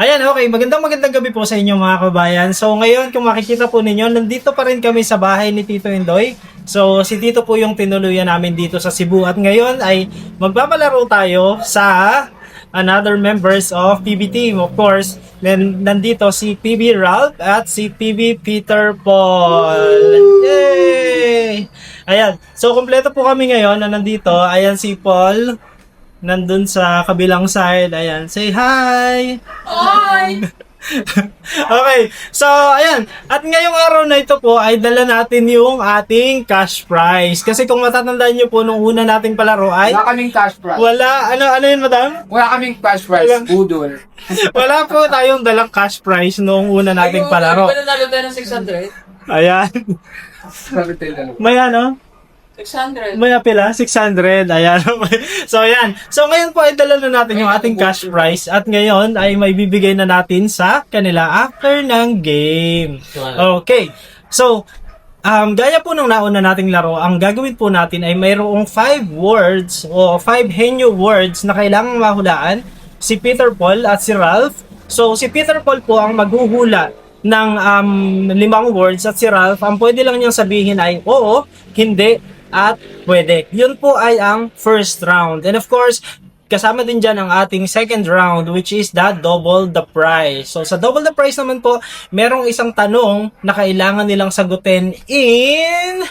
Ayan, okay. Magandang gabi po sa inyo mga kabayan. So ngayon, kung makikita po ninyo, nandito pa rin kami sa bahay ni Tito Indoy. So si Tito po yung tinuluyan namin dito sa Cebu. At ngayon ay magpapalaro tayo sa another members of PB team. Of course, nandito si PB Ralph at si PB Peter Paul. Yay! Ayan. So kompleto po kami ngayon na nandito. Ayan si Paul. Nandun sa kabilang side. Ayan. Say hi! Hi! Okay. So, ayan. At ngayong araw na ito po ay dala natin yung ating cash prize. Kasi kung matatandaan nyo po nung una nating palaro ay Wala kaming cash prize. wala. Ano yun, madam? Wala kaming cash prize. Walang- Budol. Wala po tayong dalang cash prize nung una nating palaro. Ano nanalo tayo ng 600? Ayan. Sabi tayo dalawa. May ano? 600. May apela, 600. Ayan. So, ayan. So, ngayon po ay dala na natin yung ating cash prize. At ngayon ay may bibigay na natin sa kanila after ng game. Okay. So, gaya po ng nauna nating laro, ang gagawin po natin ay mayroong 5 words o 5 henyo words na kailangang mahulaan si Peter Paul at si Ralph. So, si Peter Paul po ang maghuhula ng 5 words at si Ralph, ang pwede lang niyang sabihin ay oo, hindi, at pwede. Yun po ay ang first round. And of course, kasama din dyan ang ating second round, which is the double the prize. So sa double the prize naman po, merong isang tanong na kailangan nilang sagutin in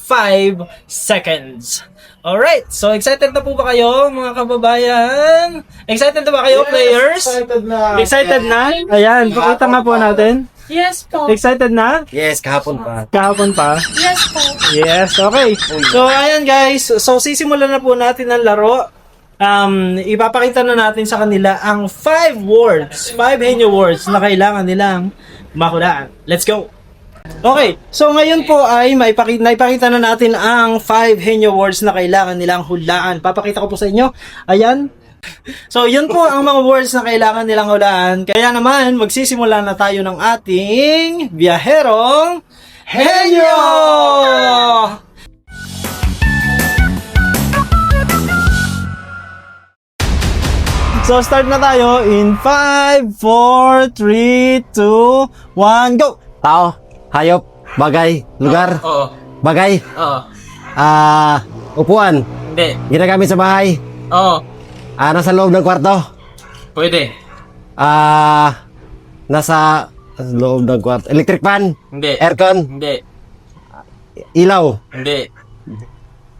5 seconds. Alright, so excited na po ba kayo mga kababayan? Excited na ba kayo, players? Excited na. Excited na? Ayan, pakita nga po natin. Yes po. Excited na? Yes, kahapon pa. Kahapon pa? Yes po. Yes, okay. So, ayan guys. So, sisimulan na po natin ang laro. Ipapakita na natin sa kanila ang 5 words, 5 henyo words na kailangan nilang mahulaan. Let's go! Okay, so ngayon po ay naipakita na natin ang 5 henyo words na kailangan nilang hulaan. Papakita ko po sa inyo. Ayan. So, yun po ang mga words na kailangan nilang hulaan. Kaya naman, magsisimula na tayo ng ating biyaherong henyo! So, start na tayo in 5, 4, 3, 2, 1, go! Tao, hayop, bagay, lugar, Oo. bagay, Oo. upuan, Hindi. ginagamit sa bahay, Oo. nasa loob ng kwarto, Pwede. nasa loob ng kwarto, electric fan, Hindi. aircon, Hindi. ilaw, Hindi.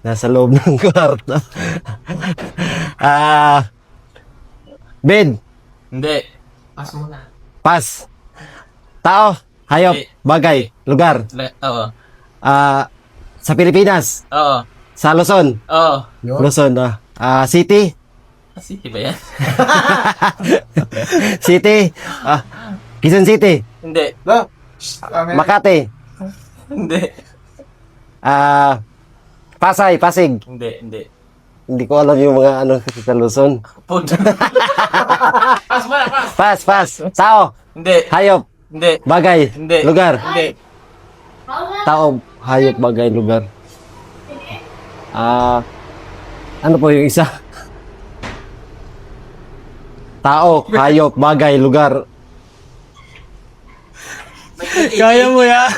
nasa loob ng kwarto, bed, Hindi. Pas muna. pas, tao, hayop, Hindi. bagay, lugar, Oo. sa Pilipinas, Oo. sa Luzon, Oo. Luzon, city, City ba yan? city, Quezon City, Hindi. Makati, Hindi. Pasay, Pasig. Hindi. Hindi. Hindi ko alam yung mga ano sa Luzon. Pud. Pas muna, pas. Pas. Tao, Hindi. hayop, Hindi. bagay, Hindi. lugar. Hindi. Tao, hayop, bagay, lugar. Ano po yung isa? Tao, hayop, bagay, lugar. Kaya mo yan!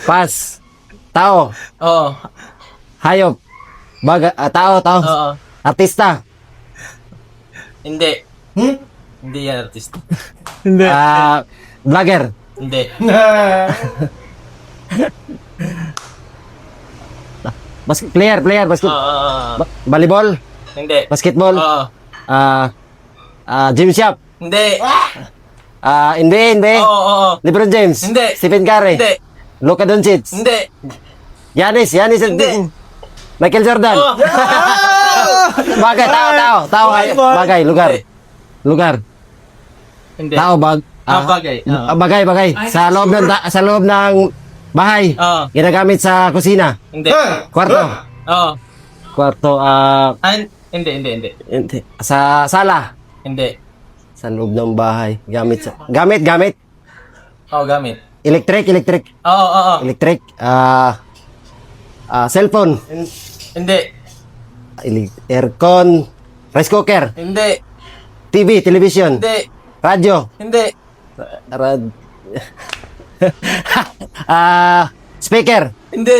Pas. Tao, Oo. hayop, bagay, tao. Oo. Artista. Hindi. Hindi yan artist. Hindi. Vlogger. Hindi. Player, basket. Oo. Volleyball, Hindi. basketball. Oo. Gym shop. Hindi. NBA. Oo. LeBron James. Hindi. Stephen Curry. Hindi. Luka Doncic. Hindi. Giannis. Hindi. Michael Jordan. Oo. Bagay, tao, bagay, lugar. Hindi. Lugar. Hindi. Tao, bagay. Oo. bagay. Sa loob ng bahay. Oo. Ginagamit sa kusina. Hindi. Kwarto. Oo. Kwarto, Hindi. hindi. Sa sala. Hindi. Sa loob ng bahay. Gamit. Oo, gamit. Electric. Oo. Electric. Cellphone. Hindi. Aircon. Rice cooker. Hindi. TV, television. Hindi. Radyo. Hindi. Rad... Speaker. Hindi.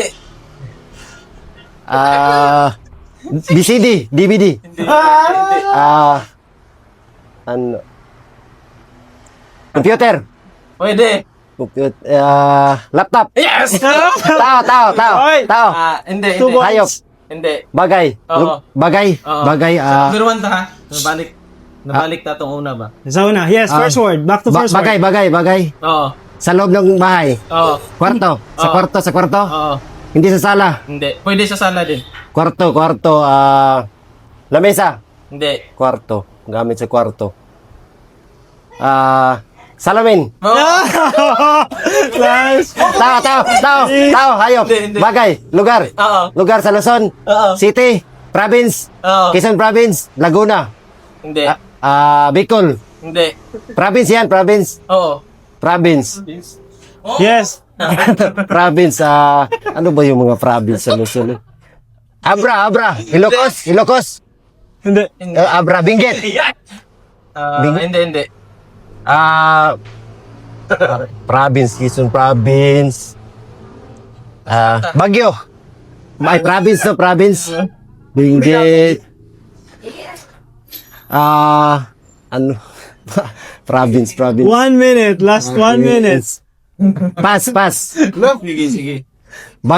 BCD. DVD. Ano? Computer. Pwede. Laptop. Yes! Tao. Oy! Tao. Hindi, Two hindi. points. Hayop. Hindi. Bagay. Oo. Bagay. Oo. Bagay. Biruan ta ha? Nabalik ta tong una ba? Sa una. Yes, first word. Back to first word. Bagay. Oo. Sa loob ng bahay. Oo. Kwarto. Sa kwarto. Oo. Hindi sa sala. Hindi. Pwede sa sala din. Kwarto. Lamesa. Hindi. Kwarto. Gamit sa kwarto. Salamin. Oo. Class. Tao. Hayop. Hindi. Bagay. Lugar. Oo. Lugar sa Luzon. Oo. City. Province. Oo. Quezon Province. Laguna. Hindi. Bicol. Hindi. Province yan. Province. Oo. Province. Yes. Province. Ano ba yung mga province sa Luzon? Abra. Ilocos. Hindi. Abra. Benguet. Hindi. Province, Quezon Province. Baguio. May province no, province. Benguet. Ano? province. 1 minute. Last 1 minute. Pass. Sige.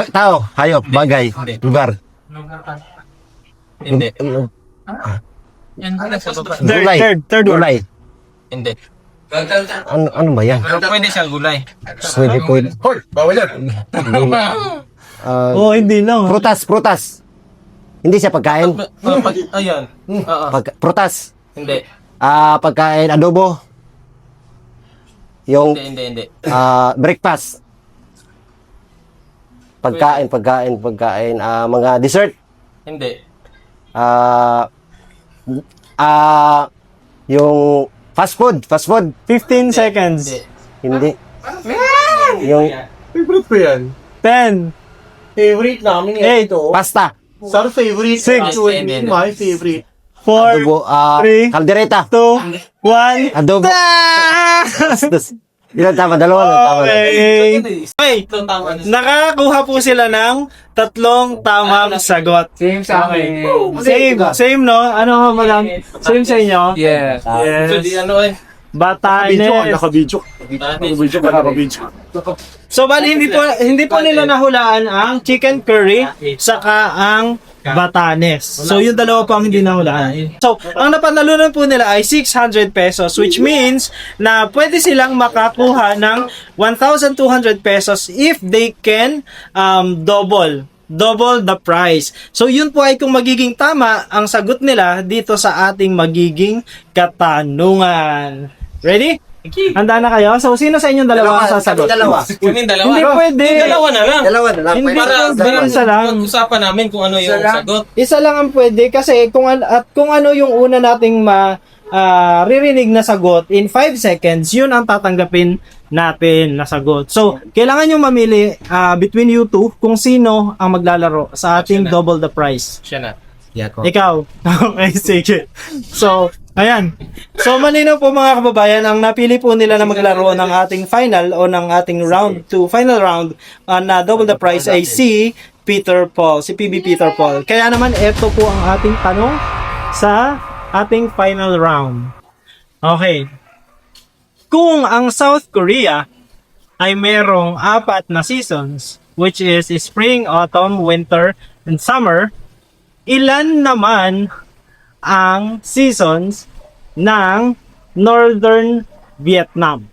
Tao, hayop, bagay, lugar. Hindi. Yan sa baba. Third word. Gulay. Hindi. Ano ba yan? Pero pwede siyang gulay. Pwede. Hoy, bawal yan. Oh, hindi lang. Prutas. Hindi siya pagkain. Ayan. Oo. Prutas. Hindi. Pagkain, adobo. Yung Hindi. breakfast. Pagkain. Mga dessert. Hindi. Yung fast food. 15 seconds. Hindi. Hindi. Yung Favorite ko yan. 10. Favorite namin Eight. ito. pasta. Sir, favorite. Six. Actually, my favorite. 4, Adobo. three. Kaldereta. 2, 1. Adobo. Ilan tama? Dalawa na tama. Okay. Nakakuha po sila ng 3 tamang sagot. Same sa akin. Same no? Ano madam? Same sa inyo? Yes. So, di Yes. ano eh. Batanes. Naka-video. So bali hindi po nila nahulaan ang chicken curry saka ang Batanes. So yung dalawa po ang hindi nahulaan. So ang napanalunan po nila ay 600 pesos, which means na pwede silang makakuha ng 1,200 pesos if they can double the price. So yun po ay kung magiging tama ang sagot nila dito sa ating magiging katanungan. Ready? Handa na kayo? So sino sa inyong dalawa ang sasagot? Kaming dalawa. Hindi pwede. Dalawa na lang. Dalawa na lang. Hindi Para pwede isa lang. pag-usapan namin kung ano yung sagot. Isa lang ang pwede kasi kung ano yung una nating ririnig na sagot in 5 seconds, yun ang tatanggapin natin na sagot. So, kailangan nyo mamili between you two kung sino ang maglalaro sa ating Siya na. double the price. Siya na. Ikaw. Okay, sige. So, ayan. So, malinaw po mga kababayan, ang napili po nila na maglaro ng ating final o ng ating final round na double the price ay si Peter Paul, si PB Peter Paul. Kaya naman, ito po ang ating tanong sa ating final round. Okay. Kung ang South Korea ay merong 4 na seasons, which is spring, autumn, winter, and summer, ilan naman ang seasons ng Northern Vietnam?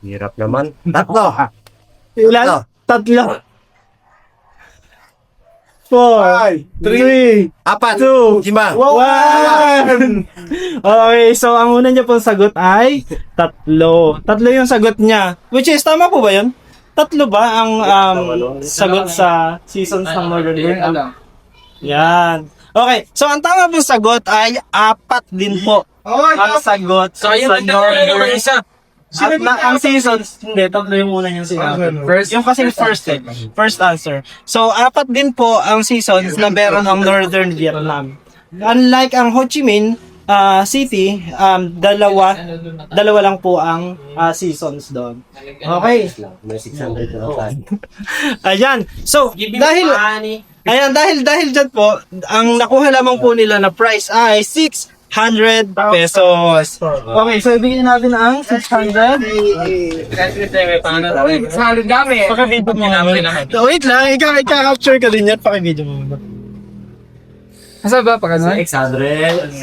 Hirap naman. Tatlo. Ilan? 3. 4, 3, 2, 4. 5. 1. Okay, so ang una niya pong sagot ay 3. 3 yung sagot niya. Which is, tama po ba yun? 3 ba ang sagot sa seasons ng Northern Vietnam? Yan. Okay, so ang tama pong sagot ay 4 din po. Ang sagot So, ayun sa ang Northern isa. ang seasons, hindi, 3 yung una niyang sinabi. Yung kasing first answer. So, 4 din po ang seasons na meron ang Northern Vietnam. Unlike ang Ho Chi Minh, City, dalawa lang po ang seasons doon. Okay. May 600 na tayo. Ayan. So, dahil dyan po, ang nakuha lamang po nila na price ay 600 pesos. Okay, so ibigay natin ang 600. Salud kami. Paka-video mo naman. So, wait lang, ika-capture ka din yan. Paka-video mo naman. Asa ba pa ganun? 600.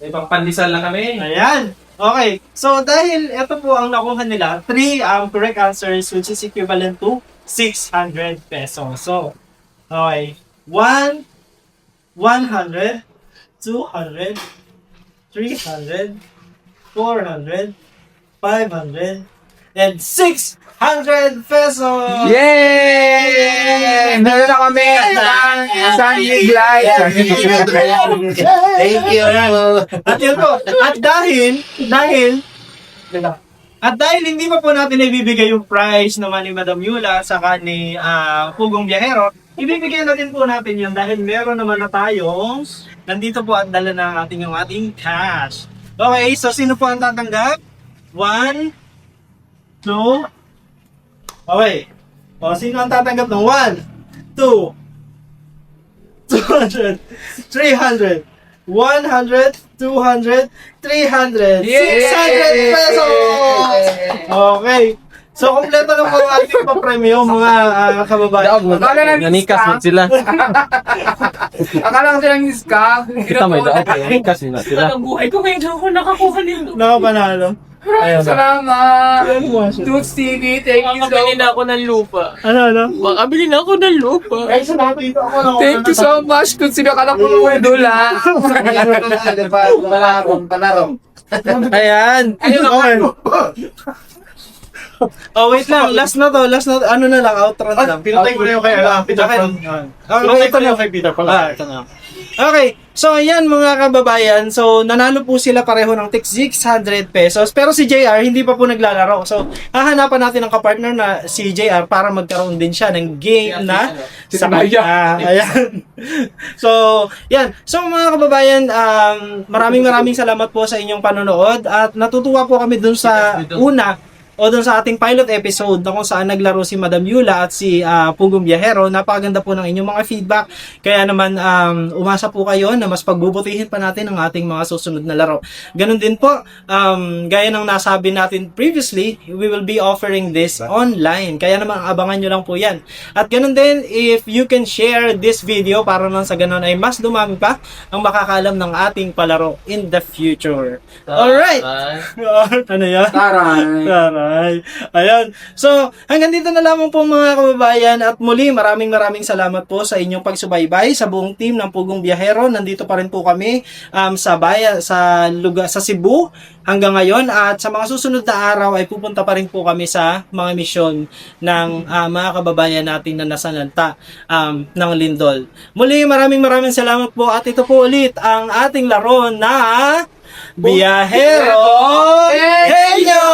May pangpandesal lang kami. Ayan. Okay. So, dahil ito po ang nakuha nila, 3 correct answers which is equivalent to 600 pesos. So, okay. 100, 200, 300, 400, 500, and 600 pesos! Yay! Meron na kami Sunny Glide. Thank you. At yun po. At dahil hindi pa po natin ibibigay yung prize naman ni Madam Yula saka ni Pugong Biyahero, ibibigay natin po natin yun dahil meron naman na tayong nandito po at dala na ating yung ating cash. Okay, so sino po ang tatanggap? 1, 2, okay. O, sino ang tatanggap ng 1, 2, 200, 300, 100, 200, 300, 600 pesos! Okay. So, kompleto na po ang ating pa-premium, mga kababayan. Akala lang Nanikas mo sila. Akala lang silang scam. Kita mo ito. Nanikas mo sila. Ang buhay ko ngayon ako nakakuha nito. Nakapanalo. Salamat. Toots TV, thank you so Makabili much. na ako ng lupa. Ano? Makabili na ako ng lupa. Guys, dito ako na. Thank you so much. Toots TV, akala ko pwede lang. Palarong. Ayan. Okay. Oh, wait lang. Last na to. Ano na lang, outro na lang. Pinatay ko na yung kay Peter Pan. Okay, ito na. kay Peter Pan. Ito na. Okay, so ayan mga kababayan, so nanalo po sila pareho ng tig 600 pesos, pero si JR hindi pa po naglalaro. So hahanapan natin ng kapartner na si JR para magkaroon din siya ng game na sa ayan. So, yan. So mga kababayan, maraming salamat po sa inyong panonood at natutuwa po kami dun sa doon sa ating pilot episode na kung saan naglaro si Madam Yula at si Pugong Biyahero. Napakaganda po ng inyong mga feedback. Kaya naman umasa po kayo na mas pagbubutihin pa natin ang ating mga susunod na laro. Ganun din po, gaya ng nasabi natin previously, we will be offering this online. Kaya naman abangan nyo lang po yan. At ganun din, if you can share this video para lang sa ganun ay mas dumami pa ang makakalam ng ating palaro in the future. Alright! Ano yan? Taray. Ayan. So, hanggang dito na lamang po mga kababayan at muli maraming salamat po sa inyong pagsubaybay sa buong team ng Pugong Biyahero. Nandito pa rin po kami sa lugar sa Cebu hanggang ngayon at sa mga susunod na araw ay pupunta pa rin po kami sa mga misyon ng mga kababayan natin na nasananta ng Lindol. Muli maraming salamat po at ito po ulit ang ating laro na Biyahero Henyo!